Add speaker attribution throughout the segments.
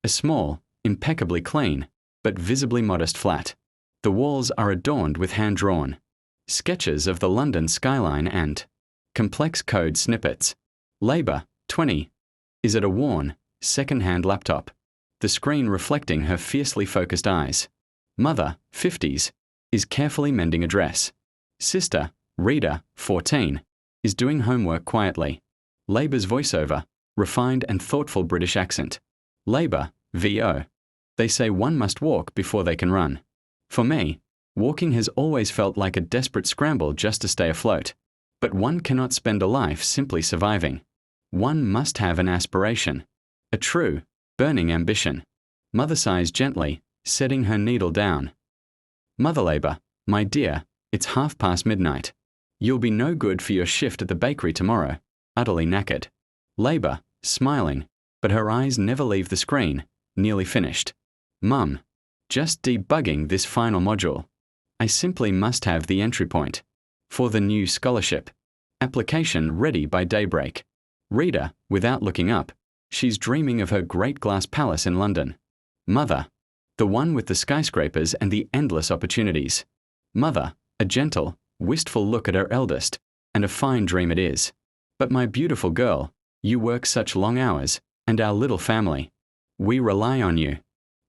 Speaker 1: A small, impeccably clean, but visibly modest flat. The walls are adorned with hand-drawn sketches of the London skyline and complex code snippets. Labour, 20, is at a worn, second-hand laptop, the screen reflecting her fiercely focused eyes. Mother, 50s, is carefully mending a dress. Sister, Reader, 14, is doing homework quietly. Labour's voiceover, refined and thoughtful British accent. Labour, VO. They say one must walk before they can run. For me, walking has always felt like a desperate scramble just to stay afloat. But one cannot spend a life simply surviving. One must have an aspiration. A true, burning ambition. Mother sighs gently, setting her needle down. Mother Labour, my dear, it's midnight. You'll be no good for your shift at the bakery tomorrow, utterly knackered. Labour, smiling, but her eyes never leave the screen, nearly finished. Mum, just debugging this final module. I simply must have the entry point. For the new scholarship. Application ready by daybreak. Reader, without looking up, she's dreaming of her great glass palace in London. Mother, the one with the skyscrapers and the endless opportunities. Mother, a gentle, wistful look at her eldest, and a fine dream it is. But my beautiful girl, you work such long hours, and our little family. We rely on you.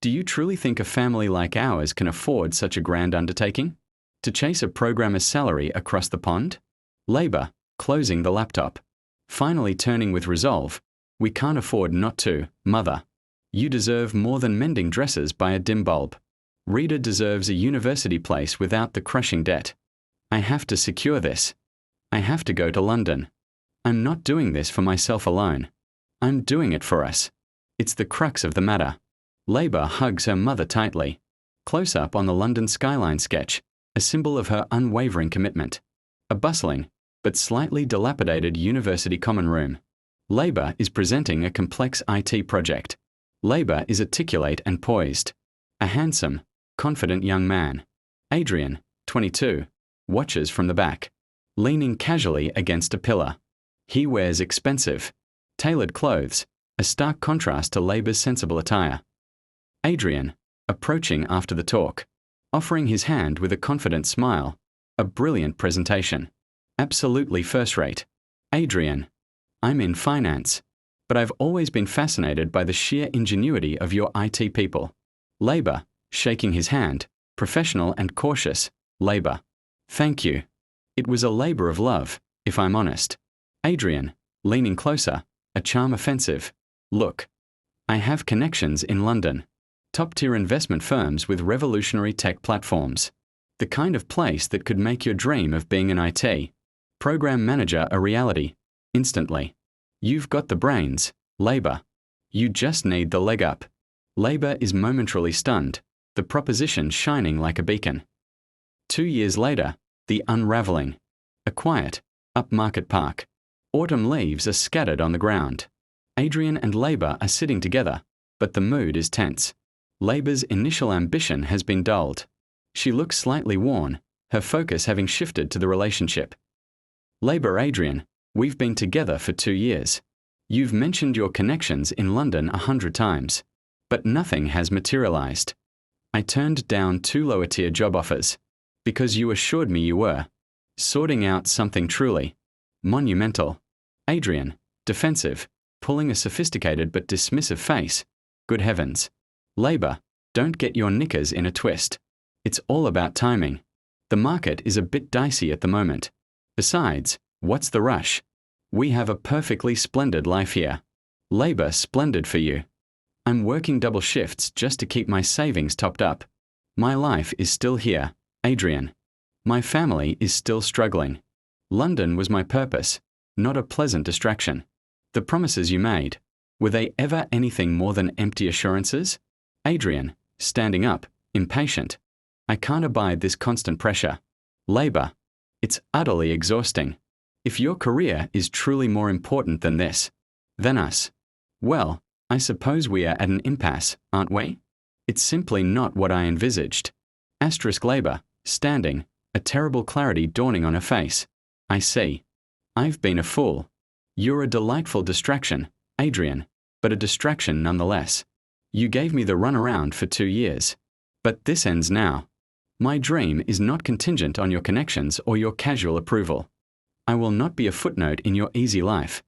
Speaker 1: Do you truly think a family like ours can afford such a grand undertaking? To chase a programmer's salary across the pond? Labour, closing the laptop. Finally turning with resolve. We can't afford not to, Mother. You deserve more than mending dresses by a dim bulb. Reader deserves a university place without the crushing debt. I have to secure this. I have to go to London. I'm not doing this for myself alone. I'm doing it for us. It's the crux of the matter. Labour hugs her mother tightly. Close up on the London skyline sketch, a symbol of her unwavering commitment. A bustling, but slightly dilapidated university common room. Labour is presenting a complex IT project. Labour is articulate and poised. A handsome, confident young man. Adrian, 22, watches from the back, leaning casually against a pillar. He wears expensive, tailored clothes, a stark contrast to Labour's sensible attire. Adrian, approaching after the talk, offering his hand with a confident smile. A brilliant presentation. Absolutely first-rate. Adrian, I'm in finance, but I've always been fascinated by the sheer ingenuity of your IT people. Labour, shaking his hand, professional and cautious. Labour, thank you. It was a labour of love, if I'm honest. Adrian, leaning closer, a charm offensive. Look, I have connections in London. Top-tier investment firms with revolutionary tech platforms. The kind of place that could make your dream of being an IT program manager a reality, instantly. You've got the brains, Labour. You just need the leg up. Labour is momentarily stunned, the proposition shining like a beacon. 2 years later, the unravelling. A quiet, upmarket park. Autumn leaves are scattered on the ground. Adrian and Labour are sitting together, but the mood is tense. Labour's initial ambition has been dulled. She looks slightly worn, her focus having shifted to the relationship. Labour, Adrian, we've been together for 2 years. You've mentioned your connections in London 100 times, but nothing has materialised. I turned down 2 lower-tier job offers, because you assured me you were sorting out something truly monumental. Adrian, defensive, pulling a sophisticated but dismissive face. Good heavens. Labour, don't get your knickers in a twist. It's all about timing. The market is a bit dicey at the moment. Besides, what's the rush? We have a perfectly splendid life here. Labour, splendid for you. I'm working double shifts just to keep my savings topped up. My life is still here, Adrian. My family is still struggling. London was my purpose, not a pleasant distraction. The promises you made, were they ever anything more than empty assurances? Adrian, standing up, impatient. I can't abide this constant pressure. Labour, it's utterly exhausting. If your career is truly more important than this, than us, well, I suppose we are at an impasse, aren't we? It's simply not what I envisaged. Asterisk Labour, standing, a terrible clarity dawning on her face. I see. I've been a fool. You're a delightful distraction, Adrian, but a distraction nonetheless. You gave me the runaround for 2 years. But this ends now. My dream is not contingent on your connections or your casual approval. I will not be a footnote in your easy life.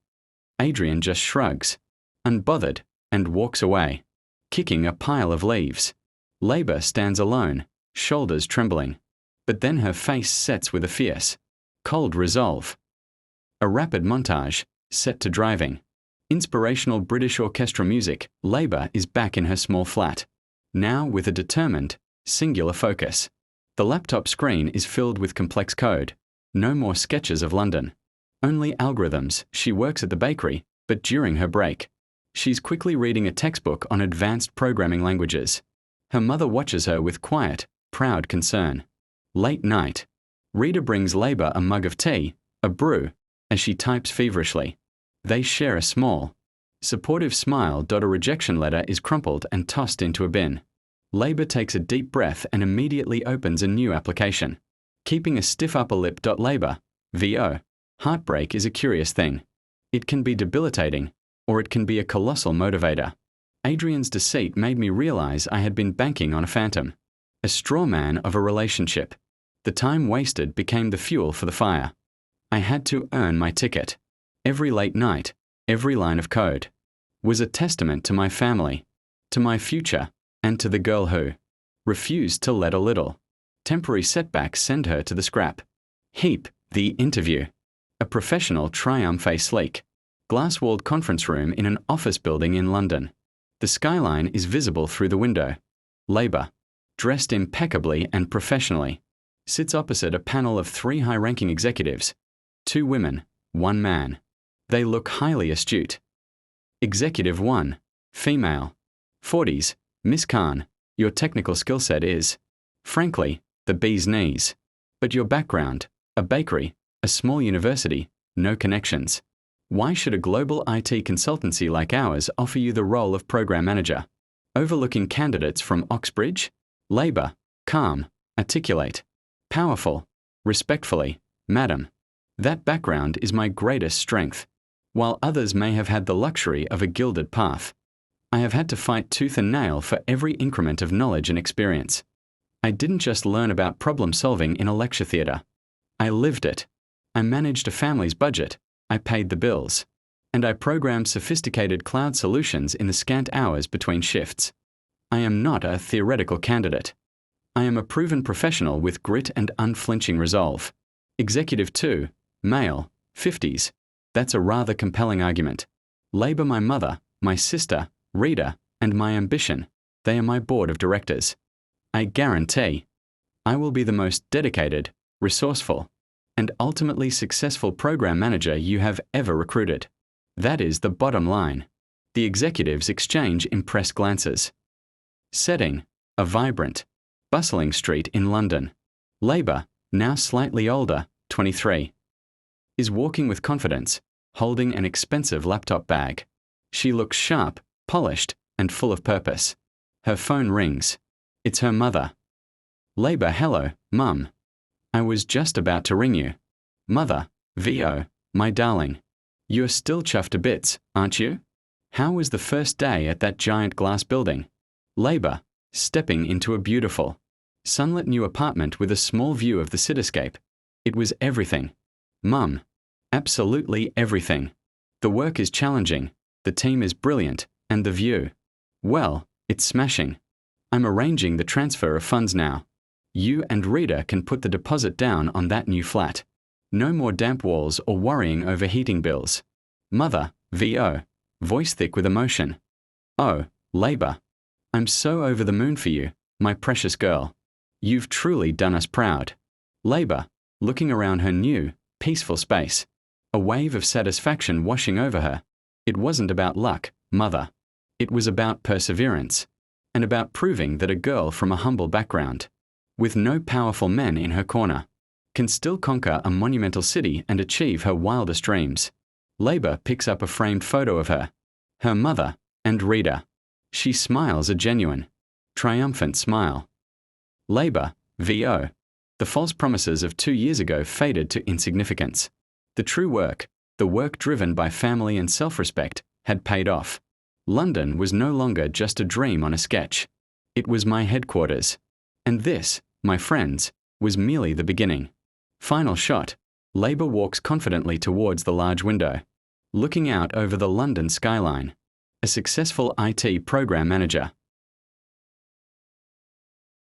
Speaker 1: Adrian just shrugs, unbothered, and walks away, kicking a pile of leaves. Labour stands alone, shoulders trembling. But then her face sets with a fierce, cold resolve. A rapid montage, set to driving. Inspirational British orchestra music. Labour is back in her small flat, now with a determined, singular focus. The laptop screen is filled with complex code. No more sketches of London. Only algorithms. She works at the bakery, but during her break, she's quickly reading a textbook on advanced programming languages. Her mother watches her with quiet, proud concern. Late night. Rita brings Labour a mug of tea, a brew, as she types feverishly. They share a small, supportive smile. A rejection letter is crumpled and tossed into a bin. Labour takes a deep breath and immediately opens a new application. Keeping a stiff upper lip. Labour, VO. Heartbreak is a curious thing. It can be debilitating, or it can be a colossal motivator. Adrian's deceit made me realize I had been banking on a phantom, a straw man of a relationship. The time wasted became the fuel for the fire. I had to earn my ticket. Every late night, every line of code, was a testament to my family, to my future, and to the girl who refused to let a little temporary setbacks send her to the scrap heap. The interview. A professional triumphe sleek, glass-walled conference room in an office building in London. The skyline is visible through the window. Labour, dressed impeccably and professionally, sits opposite a panel of 3 high-ranking executives, 2 women, 1 man. They look highly astute. Executive 1, female, 40s, Miss Khan, your technical skill set is, frankly, the bee's knees. But your background, a bakery, a small university, no connections. Why should a global IT consultancy like ours offer you the role of program manager? Overlooking candidates from Oxbridge? Labour, calm, articulate, powerful, respectfully, madam. That background is my greatest strength. While others may have had the luxury of a gilded path, I have had to fight tooth and nail for every increment of knowledge and experience. I didn't just learn about problem solving in a lecture theatre. I lived it. I managed a family's budget. I paid the bills. And I programmed sophisticated cloud solutions in the scant hours between shifts. I am not a theoretical candidate. I am a proven professional with grit and unflinching resolve. Executive 2, male, 50s. That's a rather compelling argument. Labour, my mother, my sister, Rita, and my ambition. They are my board of directors. I guarantee I will be the most dedicated, resourceful, and ultimately successful program manager you have ever recruited. That is the bottom line. The executives exchange impressed glances. Setting, a vibrant, bustling street in London. Labour, now slightly older, 23, is walking with confidence, holding an expensive laptop bag. She looks sharp, polished, and full of purpose. Her phone rings. It's her mother. Labour, hello, Mum. I was just about to ring you. Mother, VO, my darling. You're still chuffed to bits, aren't you? How was the first day at that giant glass building? Labour, stepping into a beautiful, sunlit new apartment with a small view of the cityscape. It was everything. Mum, absolutely everything. The work is challenging, the team is brilliant, and the view, well, it's smashing. I'm arranging the transfer of funds now. You and Rita can put the deposit down on that new flat. No more damp walls or worrying over heating bills. Mother, VO, voice thick with emotion. Oh, Labour, I'm so over the moon for you, my precious girl. You've truly done us proud. Labour, looking around her new, peaceful space. A wave of satisfaction washing over her. It wasn't about luck, Mother. It was about perseverance. And about proving that a girl from a humble background, with no powerful men in her corner, can still conquer a monumental city and achieve her wildest dreams. Labour picks up a framed photo of her mother, and Rita. She smiles a genuine, triumphant smile. Labour, VO. The false promises of 2 years ago faded to insignificance. The true work, the work driven by family and self-respect, had paid off. London was no longer just a dream on a sketch. It was my headquarters. And this, my friends, was merely the beginning. Final shot. Labour walks confidently towards the large window, looking out over the London skyline. A successful IT program manager.